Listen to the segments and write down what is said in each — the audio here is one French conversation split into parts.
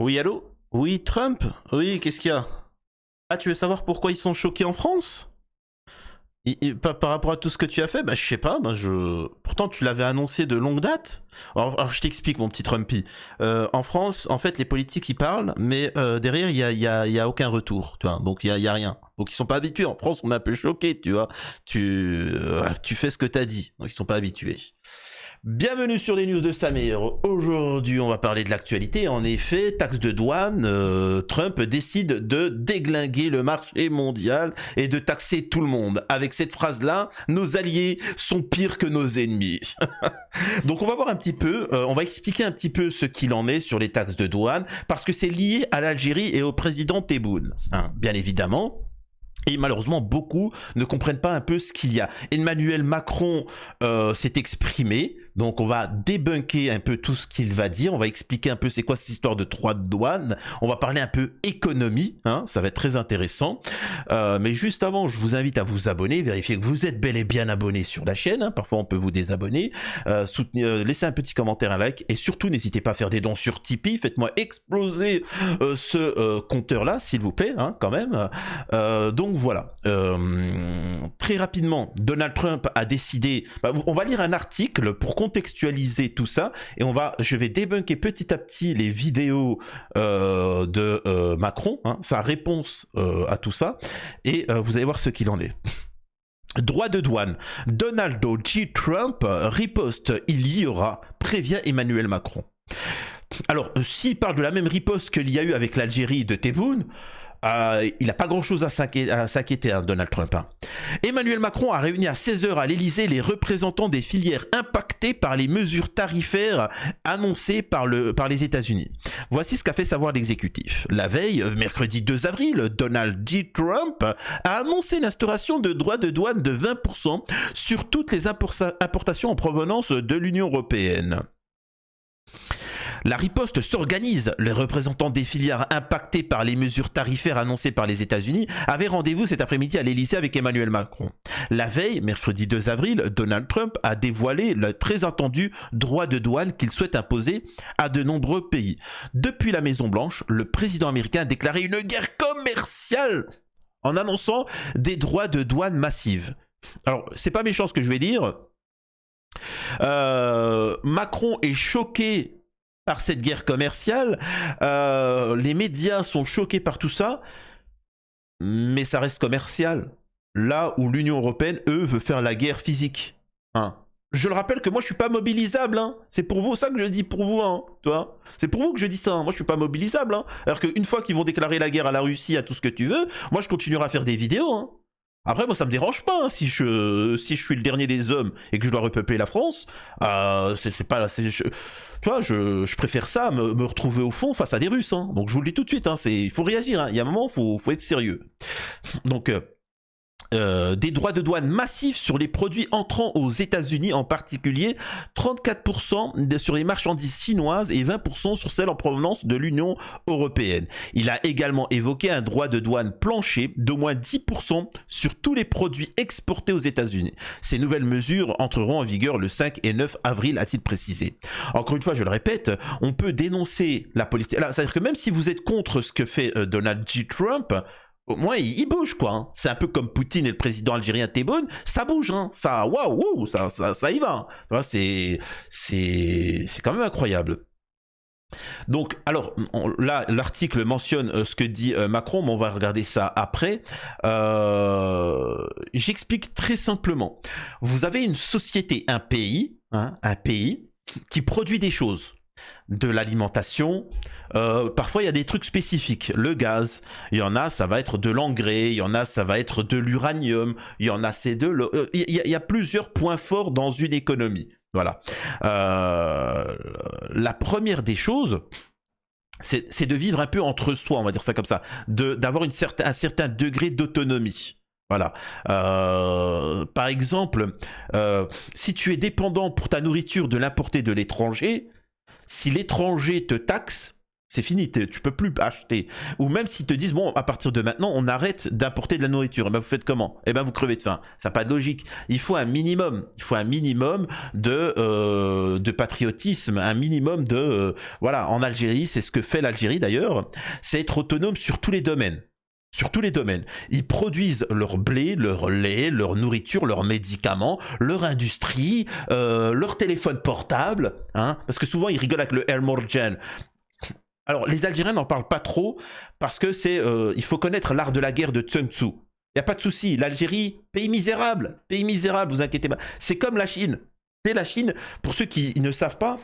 Oui, allô? Oui, Trump? Oui, qu'est-ce qu'il y a? Ah, tu veux savoir pourquoi ils sont choqués en France? Par rapport à tout ce que tu as fait, bah je sais pas, pourtant tu l'avais annoncé de longue date. Alors, je t'explique mon petit Trumpy. En France, en fait, les politiques ils parlent, mais derrière il y a aucun retour, tu vois. Donc il y a rien. Donc ils sont pas habitués. En France, on est un peu choqués, tu vois. Tu fais ce que t'as dit. Donc ils sont pas habitués. Bienvenue sur les news de Samir. Aujourd'hui, on va parler de l'actualité. En effet, taxe de douane, Trump décide de déglinguer le marché mondial et de taxer tout le monde. Avec cette phrase-là, nos alliés sont pires que nos ennemis. Donc on va voir un petit peu, on va expliquer un petit peu ce qu'il en est sur les taxes de douane, parce que c'est lié à l'Algérie et au président Tebboune. Hein, bien évidemment. Et malheureusement, beaucoup ne comprennent pas un peu ce qu'il y a. Emmanuel Macron s'est exprimé, donc on va débunker un peu tout ce qu'il va dire, on va expliquer un peu c'est quoi cette histoire de droits de douane, on va parler un peu économie, hein, ça va être très intéressant. Mais juste avant, je vous invite à vous abonner, vérifier que vous êtes bel et bien abonné sur la chaîne, hein, parfois on peut vous désabonner, laissez un petit commentaire, un like, et surtout n'hésitez pas à faire des dons sur Tipeee, faites-moi exploser ce compteur-là, s'il vous plaît, hein, quand même. Donc voilà, très rapidement, Donald Trump a décidé, on va lire un article pour contextualiser tout ça, et je vais débunker petit à petit les vidéos de Macron, hein, sa réponse à tout ça, et vous allez voir ce qu'il en est. Droit de douane, Donald J. Trump riposte, il y aura, prévient Emmanuel Macron. Alors, s'il parle de la même riposte qu'il y a eu avec l'Algérie de Tebboune, il n'a pas grand-chose à s'inquiéter, hein, Donald Trump. Hein. Emmanuel Macron a réuni à 16h à l'Elysée les représentants des filières impactées par les mesures tarifaires annoncées par les États-Unis. Voici ce qu'a fait savoir l'exécutif. La veille, mercredi 2 avril, Donald J. Trump a annoncé l'instauration de droits de douane de 20% sur toutes les importations en provenance de l'Union européenne. La riposte s'organise. Les représentants des filières impactées par les mesures tarifaires annoncées par les États-Unis avaient rendez-vous cet après-midi à l'Élysée avec Emmanuel Macron. La veille, mercredi 2 avril, Donald Trump a dévoilé le très attendu droit de douane qu'il souhaite imposer à de nombreux pays. Depuis la Maison-Blanche, le président américain a déclaré une guerre commerciale en annonçant des droits de douane massifs. Alors, c'est pas méchant ce que je vais dire. Macron est choqué par cette guerre commerciale, les médias sont choqués par tout ça, mais ça reste commercial. Là où l'Union européenne, eux, veut faire la guerre physique. Hein. Je le rappelle que moi je suis pas mobilisable, hein. C'est pour vous ça que je dis pour vous, hein, toi. C'est pour vous que je dis ça, hein. Moi je suis pas mobilisable, hein. Alors qu'une fois qu'ils vont déclarer la guerre à la Russie, à tout ce que tu veux, moi je continuerai à faire des vidéos, hein. Après, moi, ça me dérange pas, hein, si je suis le dernier des hommes et que je dois repeupler la France. C'est pas, tu vois, je préfère ça, me retrouver au fond face à des Russes. Hein. Donc, je vous le dis tout de suite, hein, il faut réagir. Hein. Il y a un moment, faut être sérieux. Donc, des droits de douane massifs sur les produits entrant aux États-Unis, en particulier 34% sur les marchandises chinoises et 20% sur celles en provenance de l'Union européenne. Il a également évoqué un droit de douane plancher d'au moins 10% sur tous les produits exportés aux États-Unis. Ces nouvelles mesures entreront en vigueur le 5 et 9 avril, a-t-il précisé. Encore une fois, je le répète, on peut dénoncer la politique. C'est-à-dire que même si vous êtes contre ce que fait Donald J. Trump, au moins, il bouge, quoi. Hein. C'est un peu comme Poutine et le président algérien Tebboune, ça bouge, hein. Ça, waouh, ça y va. Hein. C'est quand même incroyable. Donc, alors, là, l'article mentionne ce que dit Macron, mais on va regarder ça après. J'explique très simplement. Vous avez une société, un pays qui produit des choses. De l'alimentation, parfois il y a des trucs spécifiques, le gaz, il y en a ça va être de l'engrais, il y en a ça va être de l'uranium, il y en a c'est de l'eau, il y a plusieurs points forts dans une économie, voilà. La première des choses, c'est de vivre un peu entre soi, on va dire ça comme ça, d'avoir un certain degré d'autonomie. Voilà. Par exemple, si tu es dépendant pour ta nourriture de l'importer de l'étranger, si l'étranger te taxe, C'est fini, tu peux plus acheter. Ou même s'ils te disent, bon, à partir de maintenant, on arrête d'importer de la nourriture. Et ben vous faites comment? Et ben vous crevez de faim. Ça n'a pas de logique. Il faut un minimum. Il faut un minimum de patriotisme, un minimum de... voilà, en Algérie, c'est ce que fait l'Algérie d'ailleurs, c'est être autonome sur tous les domaines. Sur tous les domaines. Ils produisent leur blé, leur lait, leur nourriture, leurs médicaments, leur industrie, leur téléphone portable. Hein, parce que souvent, ils rigolent avec le Air Morjan. Alors, les Algériens n'en parlent pas trop parce que c'est, il faut connaître l'art de la guerre de Sun Tzu. Il n'y a pas de souci. L'Algérie, pays misérable, vous inquiétez pas. C'est comme la Chine. C'est la Chine, pour ceux qui ne savent pas,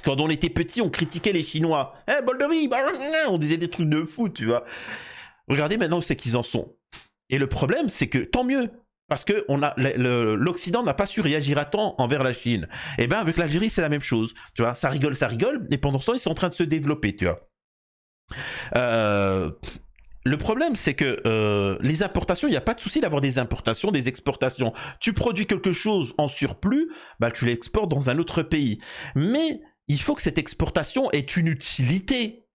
quand on était petit, on critiquait les Chinois. Eh, bol de riz, on disait des trucs de fou, tu vois. Regardez maintenant où c'est qu'ils en sont. Et le problème, c'est que tant mieux. Parce que l'Occident n'a pas su réagir à temps envers la Chine. Et bien avec l'Algérie, c'est la même chose. Tu vois, ça rigole, et pendant ce temps, ils sont en train de se développer, tu vois. Le problème, c'est que les importations, il n'y a pas de souci d'avoir des importations, des exportations. Tu produis quelque chose en surplus, bah, tu l'exportes dans un autre pays. Mais il faut que cette exportation ait une utilité.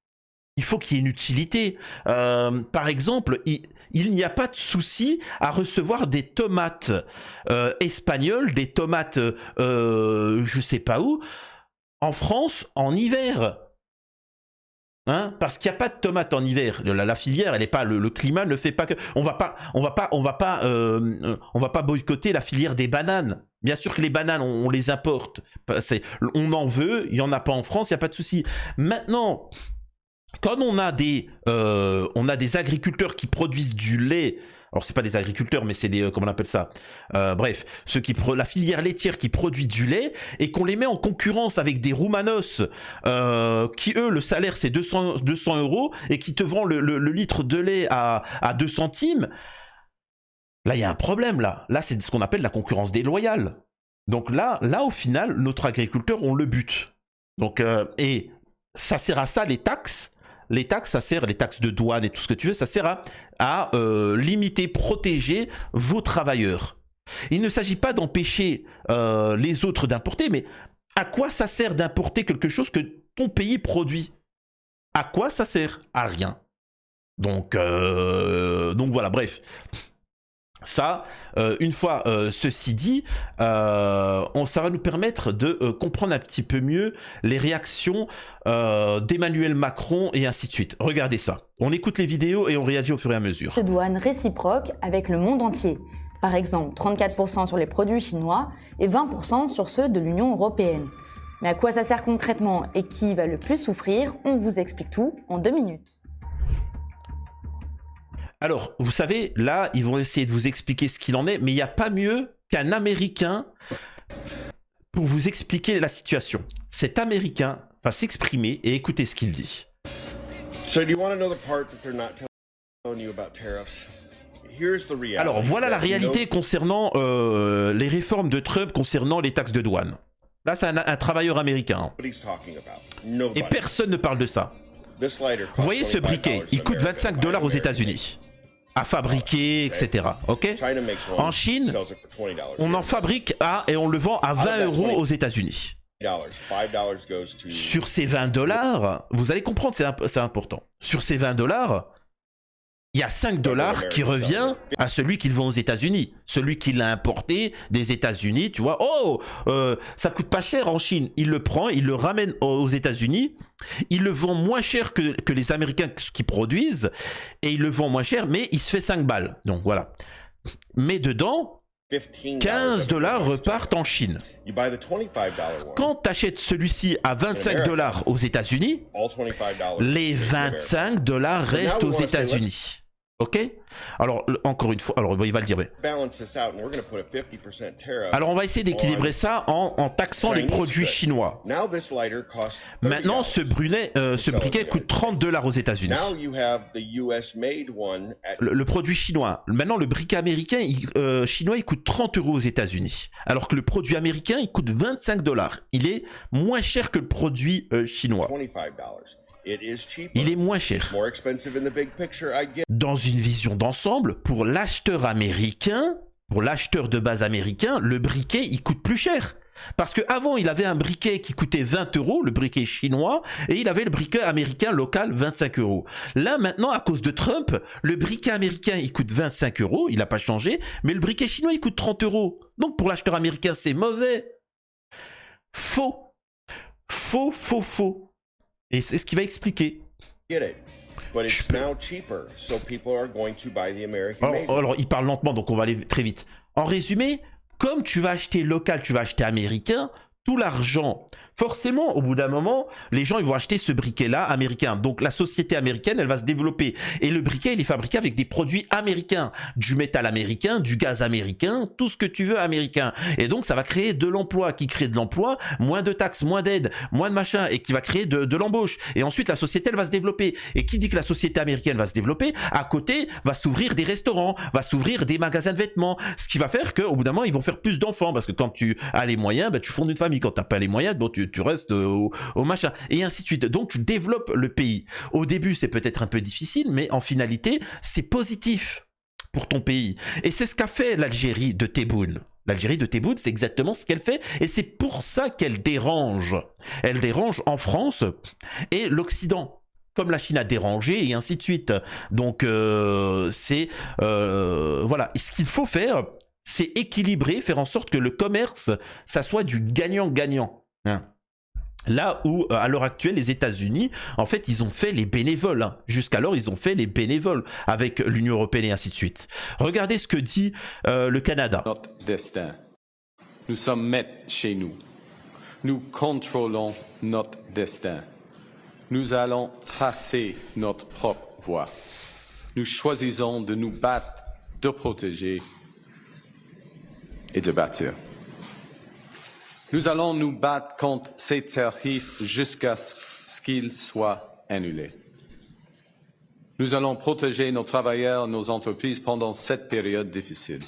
Il faut qu'il y ait une utilité. Par exemple, il n'y a pas de souci à recevoir des tomates espagnoles, des tomates je sais pas où, en France en hiver. Hein, parce qu'il n'y a pas de tomates en hiver. La filière, elle est pas, le climat ne fait pas que. On va pas boycotter la filière des bananes. Bien sûr que les bananes, on les importe. On en veut, il n'y en a pas en France, il n'y a pas de souci. Maintenant, quand on a des agriculteurs qui produisent du lait, alors c'est pas des agriculteurs, mais c'est des, comment on appelle ça, bref, la filière laitière qui produit du lait, et qu'on les met en concurrence avec des Roumanos, qui eux, le salaire c'est 200 €, et qui te vendent le litre de lait à 2 centimes, là il y a un problème là. Là c'est ce qu'on appelle la concurrence déloyale. Donc là au final, notre agriculteur, on le bute. Donc, et ça sert à ça les taxes. Les taxes, ça sert, les taxes de douane et tout ce que tu veux, ça sert à limiter, protéger vos travailleurs. Il ne s'agit pas d'empêcher les autres d'importer, mais à quoi ça sert d'importer quelque chose que ton pays produit? À quoi ça sert? À rien. Donc voilà, bref. Ça, une fois ceci dit, ça va nous permettre de comprendre un petit peu mieux les réactions d'Emmanuel Macron et ainsi de suite. Regardez ça. On écoute les vidéos et on réagit au fur et à mesure. De douane réciproque avec le monde entier. Par exemple, 34% sur les produits chinois et 20% sur ceux de l'Union européenne. Mais à quoi ça sert concrètement et qui va le plus souffrir? On vous explique tout en 2 minutes. Alors, vous savez, là, ils vont essayer de vous expliquer ce qu'il en est, mais il n'y a pas mieux qu'un Américain pour vous expliquer la situation. Cet Américain va s'exprimer et écoutez ce qu'il dit. Alors, voilà la réalité concernant les réformes de Trump concernant les taxes de douane. Là, c'est un travailleur américain. Et personne ne parle de ça. Vous voyez ce briquet, il coûte 25 $ aux États-Unis à fabriquer, etc. Ok. En Chine, on en fabrique et on le vend à 20 € aux États-Unis. Sur ces 20 $, vous allez comprendre, c'est important. Sur ces 20 $, il y a 5 $ qui revient à celui qui le vend aux États-Unis. Celui qui l'a importé des États-Unis, tu vois. Oh, ça coûte pas cher en Chine. Il le prend, il le ramène aux États-Unis. Il le vend moins cher que les Américains qui produisent. Et il le vend moins cher, mais il se fait 5 balles. Donc voilà. Mais dedans, 15 $ repartent en Chine. Quand tu achètes celui-ci à 25 $ aux États-Unis, les 25 $ restent aux États-Unis. Ok? Alors, encore une fois, alors il va le dire. Mais... Alors, on va essayer d'équilibrer ça en taxant les produits chinois. Maintenant, ce briquet coûte 30 $ aux États-Unis. Le produit chinois. Maintenant, le briquet américain, chinois, il coûte 30 € aux États-Unis. Alors que le produit américain, il coûte 25 $. Il est moins cher que le produit chinois. Il est moins cher. Dans une vision d'ensemble, pour l'acheteur américain, pour l'acheteur de base américain, le briquet, il coûte plus cher. Parce qu'avant, il avait un briquet qui coûtait 20 €, le briquet chinois, et il avait le briquet américain local, 25 €. Là, maintenant, à cause de Trump, le briquet américain, il coûte 25 €, il n'a pas changé, mais le briquet chinois, il coûte 30 €. Donc, pour l'acheteur américain, c'est mauvais. Faux. Faux, faux, faux. Et c'est ce qu'il va expliquer. Alors, il parle lentement, donc on va aller très vite. En résumé, comme tu vas acheter local, tu vas acheter américain, tout l'argent, forcément, au bout d'un moment, les gens ils vont acheter ce briquet-là américain. Donc la société américaine, elle va se développer. Et le briquet, il est fabriqué avec des produits américains. Du métal américain, du gaz américain, tout ce que tu veux américain. Et donc ça va créer de l'emploi. Qui crée de l'emploi, moins de taxes, moins d'aides, moins de machin, et qui va créer de l'embauche. Et ensuite, la société, elle va se développer. Et qui dit que la société américaine va se développer, à côté, va s'ouvrir des restaurants, va s'ouvrir des magasins de vêtements. Ce qui va faire qu'au bout d'un moment, ils vont faire plus d'enfants. Parce que quand tu as les moyens, ben, tu fondes une famille. Quand tu n'as pas les moyens, bon, tu restes au machin. Et ainsi de suite. Donc, tu développes le pays. Au début, c'est peut-être un peu difficile, mais en finalité, c'est positif pour ton pays. Et c'est ce qu'a fait l'Algérie de Tebboune. L'Algérie de Tebboune, c'est exactement ce qu'elle fait. Et c'est pour ça qu'elle dérange. Elle dérange en France et l'Occident. Comme la Chine a dérangé et ainsi de suite. Donc, voilà. Et ce qu'il faut faire, c'est équilibrer, faire en sorte que le commerce, ça soit du gagnant-gagnant. Hein. Là où, à l'heure actuelle, les États-Unis, en fait, ils ont fait les bénévoles. Hein. Jusqu'alors, ils ont fait les bénévoles avec l'Union européenne et ainsi de suite. Regardez ce que dit le Canada. Notre destin. Nous sommes maîtres chez nous. Nous contrôlons notre destin. Nous allons tracer notre propre voie. Nous choisissons de nous battre, de protéger et de bâtir. Nous allons nous battre contre ces tarifs jusqu'à ce qu'ils soient annulés. Nous allons protéger nos travailleurs et nos entreprises pendant cette période difficile.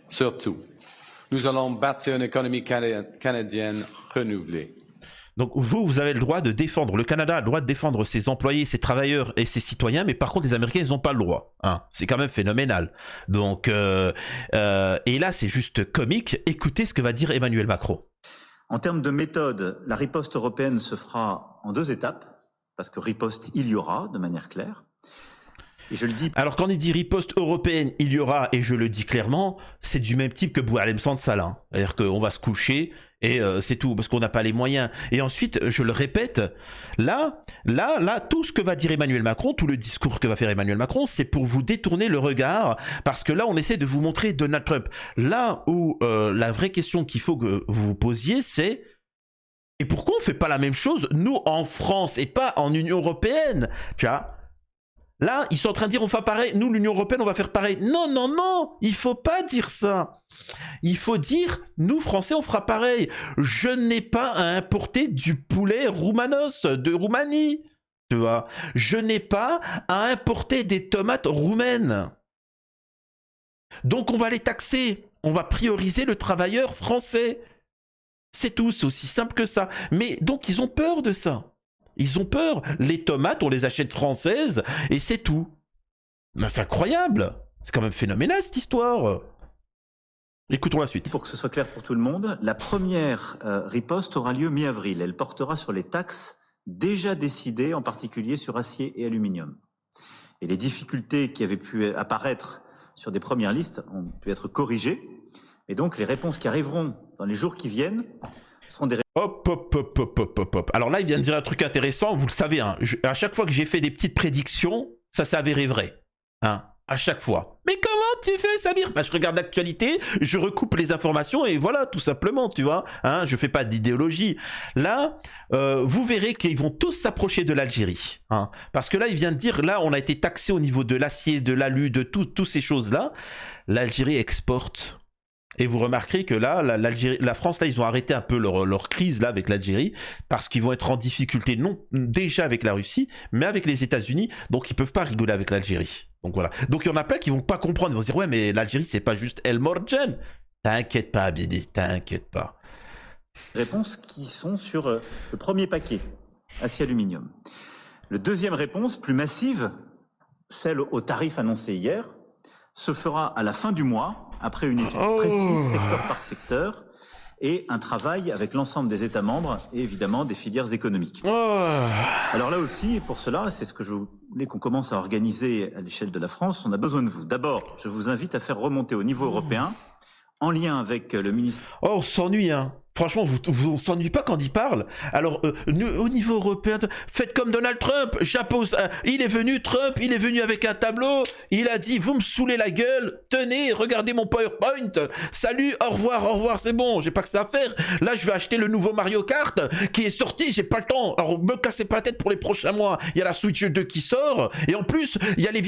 Surtout, nous allons bâtir une économie canadienne renouvelée. Donc vous avez le droit de défendre, le Canada a le droit de défendre ses employés, ses travailleurs et ses citoyens, mais par contre les Américains ils n'ont pas le droit. Hein. C'est quand même phénoménal. Donc, et là c'est juste comique, écoutez ce que va dire Emmanuel Macron. En termes de méthode, la riposte européenne se fera en 2 étapes, parce que riposte il y aura de manière claire. Et je le dis... Alors quand il dit riposte européenne, il y aura, et je le dis clairement, c'est du même type que Boualem Sansala. C'est-à-dire qu'on va se coucher et c'est tout, parce qu'on n'a pas les moyens. Et ensuite, je le répète, là, tout ce que va dire Emmanuel Macron, tout le discours que va faire Emmanuel Macron, c'est pour vous détourner le regard, parce que là, on essaie de vous montrer Donald Trump. Là où la vraie question qu'il faut que vous vous posiez, c'est... Et pourquoi on ne fait pas la même chose, nous, en France, et pas en Union européenne, tu vois? Là, ils sont en train de dire on fait pareil, nous l'Union européenne on va faire pareil. Non, non, non, il faut pas dire ça. Il faut dire nous Français on fera pareil. Je n'ai pas à importer du poulet roumanos de Roumanie, tu vois. Je n'ai pas à importer des tomates roumaines. Donc on va les taxer. On va prioriser le travailleur français. C'est tout, c'est aussi simple que ça. Mais donc ils ont peur de ça. Ils ont peur. Les tomates, on les achète françaises et c'est tout. C'est incroyable. C'est quand même phénoménal cette histoire. Écoutons la suite. Pour que ce soit clair pour tout le monde, la première riposte aura lieu mi-avril. Elle portera sur les taxes déjà décidées, en particulier sur acier et aluminium. Et les difficultés qui avaient pu apparaître sur des premières listes ont pu être corrigées. Et donc les réponses qui arriveront dans les jours qui viennent seront des... Hop. Alors là, il vient de dire un truc intéressant. Vous le savez, hein, à chaque fois que j'ai fait des petites prédictions, ça s'est avéré vrai. Hein, à chaque fois. Mais comment tu fais, Samir? Bah, je regarde l'actualité, je recoupe les informations et voilà, tout simplement, tu vois. Hein, je fais pas d'idéologie. Là, vous verrez qu'ils vont tous s'approcher de l'Algérie. Hein, parce que là, il vient de dire, là, on a été taxé au niveau de l'acier, de l'alu, de toutes ces choses-là. L'Algérie exporte. Et vous remarquerez que là, la France, là, ils ont arrêté un peu leur crise là avec l'Algérie parce qu'ils vont être en difficulté, non déjà avec la Russie, mais avec les États-Unis. Donc, ils peuvent pas rigoler avec l'Algérie. Donc voilà. Donc, il y en a plein qui vont pas comprendre. Ils vont se dire, ouais, mais l'Algérie, c'est pas juste El Morjan. T'inquiète pas, Abidi, t'inquiète pas. Réponses qui sont sur le premier paquet, acier-aluminium. Le deuxième réponse, plus massive, celle au tarif annoncé hier, se fera à la fin du mois, après une étude précise, secteur par secteur, et un travail avec l'ensemble des États membres et évidemment des filières économiques. Alors là aussi, pour cela, c'est ce que je voulais qu'on commence à organiser à l'échelle de la France, on a besoin de vous. D'abord, je vous invite à faire remonter au niveau européen, en lien avec le ministre... Oh, on s'ennuie, hein. Franchement, vous s'ennuie pas quand il parle. Alors, au niveau européen, faites comme Donald Trump. J'impose. Il est venu, Trump, il est venu avec un tableau. Il a dit, vous me saoulez la gueule. Tenez, regardez mon PowerPoint. Salut, au revoir, c'est bon. J'ai pas que ça à faire. Là, je vais acheter le nouveau Mario Kart qui est sorti. J'ai pas le temps. Alors, me cassez pas la tête pour les prochains mois. Il y a la Switch 2 qui sort. Et en plus, il y a les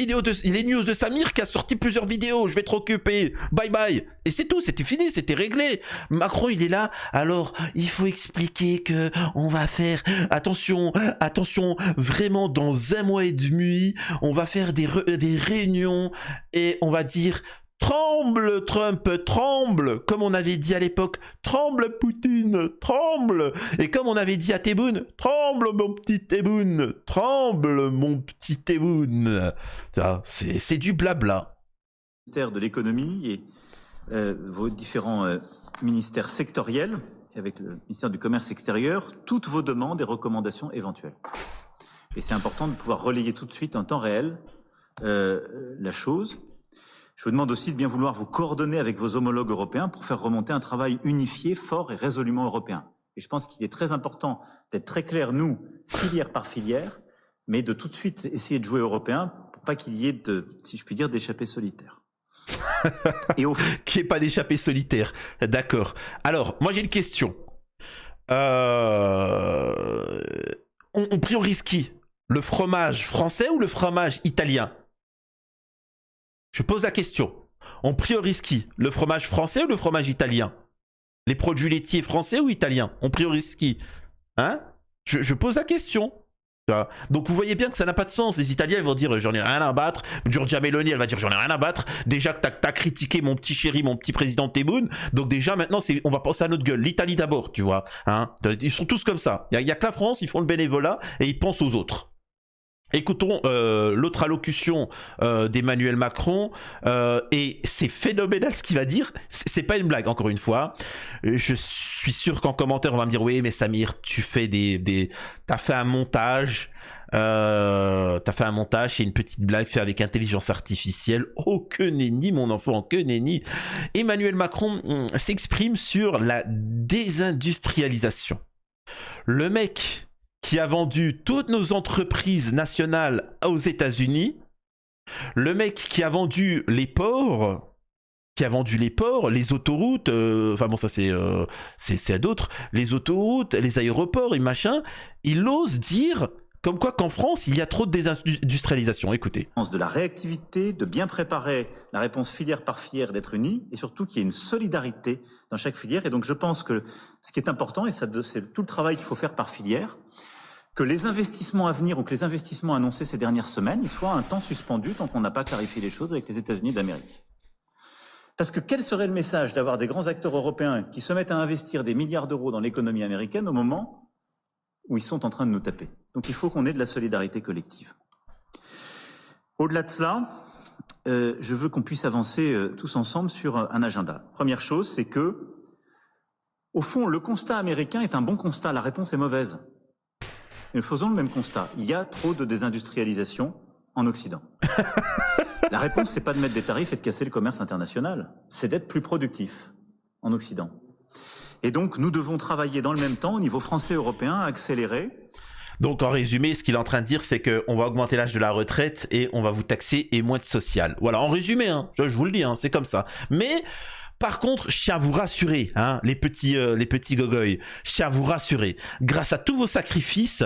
news de Samir qui a sorti plusieurs vidéos. Je vais être occupé. Bye bye. Et c'est tout. C'était fini. C'était réglé. Macron, il est là. Alors, il faut expliquer que on va faire, attention, vraiment dans 1 mois et demi, on va faire des réunions et on va dire tremble Trump, tremble, comme on avait dit à l'époque, tremble Poutine, tremble. Et comme on avait dit à Tebboune, tremble mon petit Tebboune, tremble mon petit Tebboune. C'est du blabla. Ministère de l'économie et vos différents ministères sectoriels, avec le ministère du Commerce extérieur, toutes vos demandes et recommandations éventuelles. Et c'est important de pouvoir relayer tout de suite en temps réel la chose. Je vous demande aussi de bien vouloir vous coordonner avec vos homologues européens pour faire remonter un travail unifié, fort et résolument européen. Et je pense qu'il est très important d'être très clair, nous, filière par filière, mais de tout de suite essayer de jouer européen pour pas qu'il y ait de, si je puis dire, d'échappée solitaire. Et qu'il n'y ait pas d'échappée solitaire. D'accord. Alors, moi j'ai une question. On priorise qui? Le fromage français ou le fromage italien? Je pose la question. On priorise qui? Le fromage français ou le fromage italien? Les produits laitiers français ou italiens? On priorise qui? Hein? Je pose la question. Donc vous voyez bien que ça n'a pas de sens. Les Italiens ils vont dire j'en ai rien à battre. Giorgia Meloni elle va dire j'en ai rien à battre. Déjà que t'as critiqué mon petit chéri, mon petit président Tebboune. Donc déjà maintenant on va penser à notre gueule. L'Italie d'abord, tu vois. Hein, ils sont tous comme ça. Il y a que la France, ils font le bénévolat et ils pensent aux autres. Écoutons l'autre allocution d'Emmanuel Macron et c'est phénoménal ce qu'il va dire. C'est pas une blague encore une fois. Je suis sûr qu'en commentaire on va me dire oui mais Samir tu fais t'as fait un montage. C'est une petite blague faite avec intelligence artificielle. Oh que nenni mon enfant, que nenni. Emmanuel Macron s'exprime sur la désindustrialisation. Le mec qui a vendu toutes nos entreprises nationales aux États-Unis, le mec qui a vendu les ports, les autoroutes, enfin bon ça c'est à d'autres, les autoroutes, les aéroports et machin, il ose dire comme quoi qu'en France il y a trop de désindustrialisation. Écoutez. De la réactivité, de bien préparer la réponse filière par filière, d'être unis et surtout qu'il y ait une solidarité dans chaque filière. Et donc je pense que ce qui est important, et c'est tout le travail qu'il faut faire par filière, que les investissements à venir ou que les investissements annoncés ces dernières semaines, ils soient un temps suspendus tant qu'on n'a pas clarifié les choses avec les États-Unis d'Amérique. Parce que quel serait le message d'avoir des grands acteurs européens qui se mettent à investir des milliards d'euros dans l'économie américaine au moment où ils sont en train de nous taper? Donc il faut qu'on ait de la solidarité collective. Au-delà de cela, je veux qu'on puisse avancer tous ensemble sur un agenda. Première chose, c'est que, au fond, le constat américain est un bon constat, la réponse est mauvaise. Mais faisons le même constat. Il y a trop de désindustrialisation en Occident. La réponse, c'est pas de mettre des tarifs et de casser le commerce international. C'est d'être plus productif en Occident. Et donc, nous devons travailler dans le même temps, au niveau français et européen, accélérer. Donc, en résumé, ce qu'il est en train de dire, c'est qu'on va augmenter l'âge de la retraite et on va vous taxer et moins de social. Voilà, en résumé, hein, je vous le dis, hein, c'est comme ça. Mais... par contre, je tiens à vous rassurer, hein, les petits gogoïs, je tiens à vous rassurer. Grâce à tous vos sacrifices,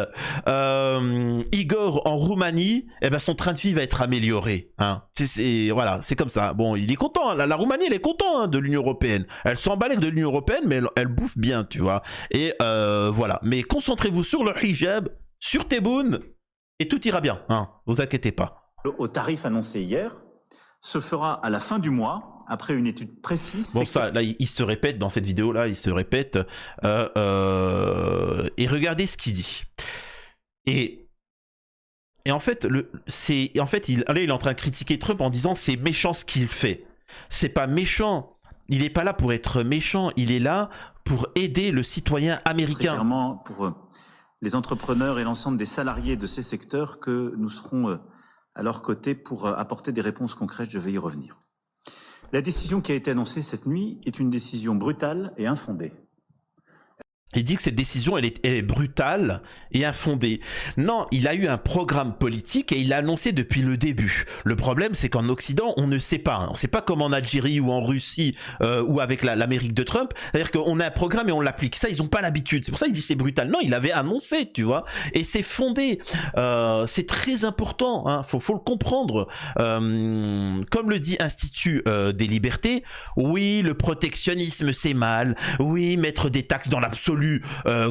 Igor en Roumanie, eh ben son train de vie va être amélioré. Hein. Voilà, c'est comme ça. Bon, il est content. Hein. La Roumanie, elle est contente hein, de l'Union européenne. Elle s'emballe de l'Union européenne, mais elle bouffe bien, tu vois. Et voilà. Mais concentrez-vous sur le hijab, sur Tebboune, et tout ira bien. Hein. Vous inquiétez pas. Au tarif annoncé hier, se fera à la fin du mois. Après une étude précise... Bon ça, là, il se répète dans cette vidéo-là, il se répète. Et regardez ce qu'il dit. Et en fait, là, il est en train de critiquer Trump en disant c'est méchant ce qu'il fait. C'est pas méchant. il n'est pas là pour être méchant, il est là pour aider le citoyen Très américain. clairement, pour les entrepreneurs et l'ensemble des salariés de ces secteurs, que nous serons à leur côté pour apporter des réponses concrètes. Je vais y revenir. La décision qui a été annoncée cette nuit est une décision brutale et infondée. Il dit que cette décision, elle est brutale et infondée. Non, il a eu un programme politique et il l'a annoncé depuis le début. Le problème, c'est qu'en Occident, on ne sait pas. On ne sait pas comme en Algérie ou en Russie ou avec l'Amérique de Trump. C'est-à-dire qu'on a un programme et on l'applique. Ça, ils n'ont pas l'habitude. C'est pour ça qu'il dit c'est brutal. Non, il avait annoncé, tu vois. Et c'est fondé. C'est très important. Hein. Faut le comprendre. Comme le dit Institut des libertés, oui, le protectionnisme, c'est mal. Oui, mettre des taxes dans l'absolu.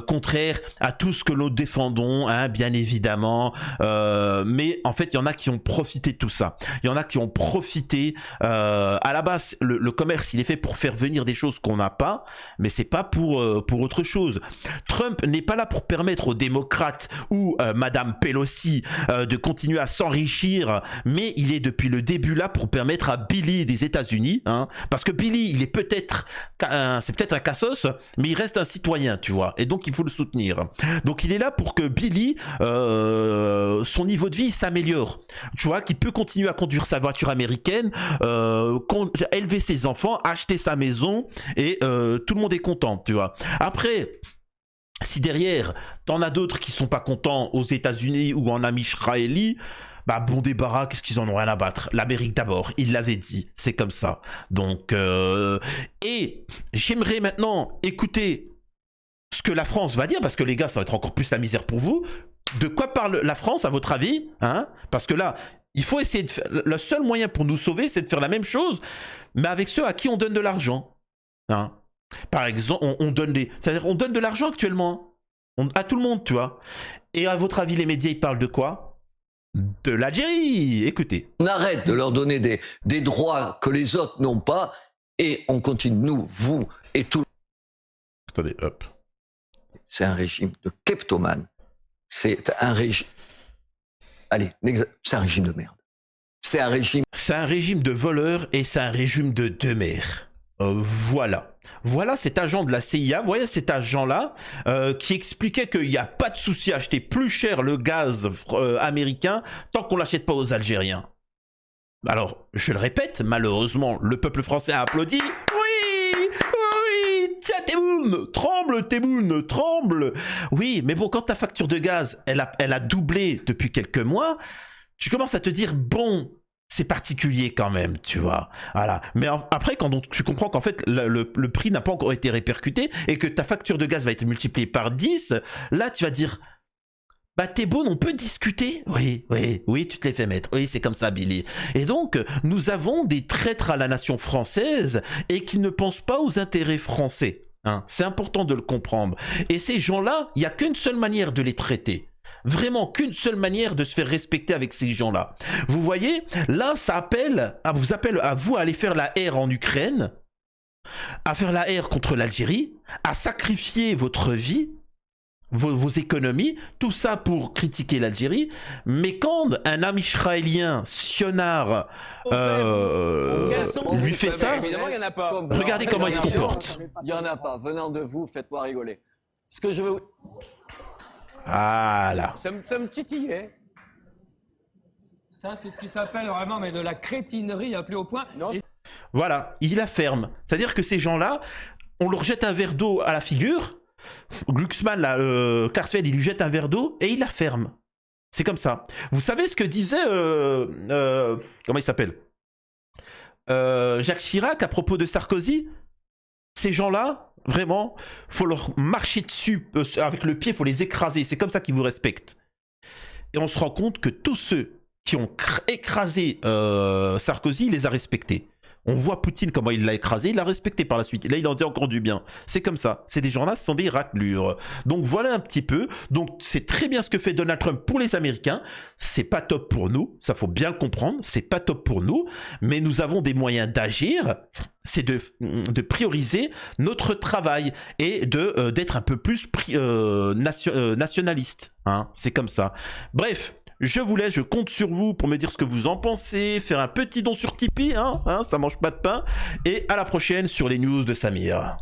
Contraire à tout ce que nous défendons, hein, bien évidemment. Mais en fait, il y en a qui ont profité de tout ça. Il y en a qui ont profité. À la base, le commerce, il est fait pour faire venir des choses qu'on n'a pas, mais c'est pas pour autre chose. Trump n'est pas là pour permettre aux démocrates ou Madame Pelosi de continuer à s'enrichir, mais il est depuis le début là pour permettre à Billy des États-Unis, hein, parce que Billy, il est peut-être, c'est peut-être un cassos, mais il reste un citoyen. Tu vois, et donc il faut le soutenir. Donc il est là pour que Billy, son niveau de vie s'améliore. Tu vois, qu'il peut continuer à conduire sa voiture américaine, élever ses enfants, acheter sa maison, et tout le monde est content, tu vois. Après, si derrière, t'en as d'autres qui sont pas contents aux États-Unis ou en Amisraélie, bah bon débarras, qu'est-ce qu'ils en ont rien à battre. L'Amérique d'abord, il l'avait dit, c'est comme ça. Donc, et j'aimerais maintenant écouter ce que la France va dire, parce que les gars, ça va être encore plus la misère pour vous. De quoi parle la France, à votre avis, hein? Parce que là, il faut essayer de faire... Le seul moyen pour nous sauver, c'est de faire la même chose, mais avec ceux à qui on donne de l'argent. Hein? Par exemple, on donne c'est-à-dire, on donne de l'argent actuellement. À tout le monde, tu vois. Et à votre avis, les médias, ils parlent de quoi? De l'Algérie. Écoutez. On arrête de leur donner des droits que les autres n'ont pas, et on continue, nous, vous et tout. Attendez, hop. C'est un régime de kleptomane. C'est un régime... Allez, c'est un régime de merde. C'est un régime de voleurs et c'est un régime de demeures. Voilà. Voilà cet agent de la CIA, vous voyez cet agent-là, qui expliquait qu'il n'y a pas de souci à acheter plus cher le gaz américain tant qu'on ne l'achète pas aux Algériens. Alors, je le répète, malheureusement, le peuple français a applaudi. Tiens, Tebboune, tremble. Oui, mais bon, quand ta facture de gaz, elle a doublé depuis quelques mois, tu commences à te dire, bon, c'est particulier quand même, tu vois. Voilà. Mais après, quand tu comprends qu'en fait, le prix n'a pas encore été répercuté et que ta facture de gaz va être multipliée par 10, là, tu vas dire... Bah Tebboune, on peut discuter? Oui, tu te l'es fait mettre. Oui, c'est comme ça, Billy. Et donc, nous avons des traîtres à la nation française et qui ne pensent pas aux intérêts français. Hein. C'est important de le comprendre. Et ces gens-là, il n'y a qu'une seule manière de les traiter. Vraiment qu'une seule manière de se faire respecter avec ces gens-là. Vous voyez, là, ça appelle à vous à aller faire la guerre en Ukraine, à faire la guerre contre l'Algérie, à sacrifier votre vie, vos économies, tout ça pour critiquer l'Algérie. Mais quand un ami israélien, Sionard, lui fait ça, regardez comment il se comporte. Il n'y en a pas. Venant de vous, faites-moi rigoler. Ce que je veux... Voilà. Ça me titillait. Ça, c'est ce qui s'appelle vraiment mais de la crétinerie à plus haut point. Non. Voilà, il la ferme. C'est-à-dire que ces gens-là, on leur jette un verre d'eau à la figure. Glucksmann, là, Klarsfeld, il lui jette un verre d'eau et il la ferme. C'est comme ça. Vous savez ce que disait... comment il s'appelle Jacques Chirac à propos de Sarkozy? Ces gens-là, vraiment, faut leur marcher dessus avec le pied, faut les écraser. C'est comme ça qu'ils vous respectent. Et on se rend compte que tous ceux qui ont écrasé Sarkozy, il les a respectés. On voit Poutine comment il l'a écrasé, il l'a respecté par la suite. Et là, il en dit encore du bien. C'est comme ça. C'est des gens-là, ce sont des raclures. Donc voilà un petit peu. Donc c'est très bien ce que fait Donald Trump pour les Américains. C'est pas top pour nous. Ça faut bien le comprendre. C'est pas top pour nous. Mais nous avons des moyens d'agir. C'est de prioriser notre travail et d'être un peu plus nationaliste. Hein. C'est comme ça. Bref. Je vous laisse, je compte sur vous pour me dire ce que vous en pensez, faire un petit don sur Tipeee, hein, ça mange pas de pain. Et à la prochaine sur les news de Samir.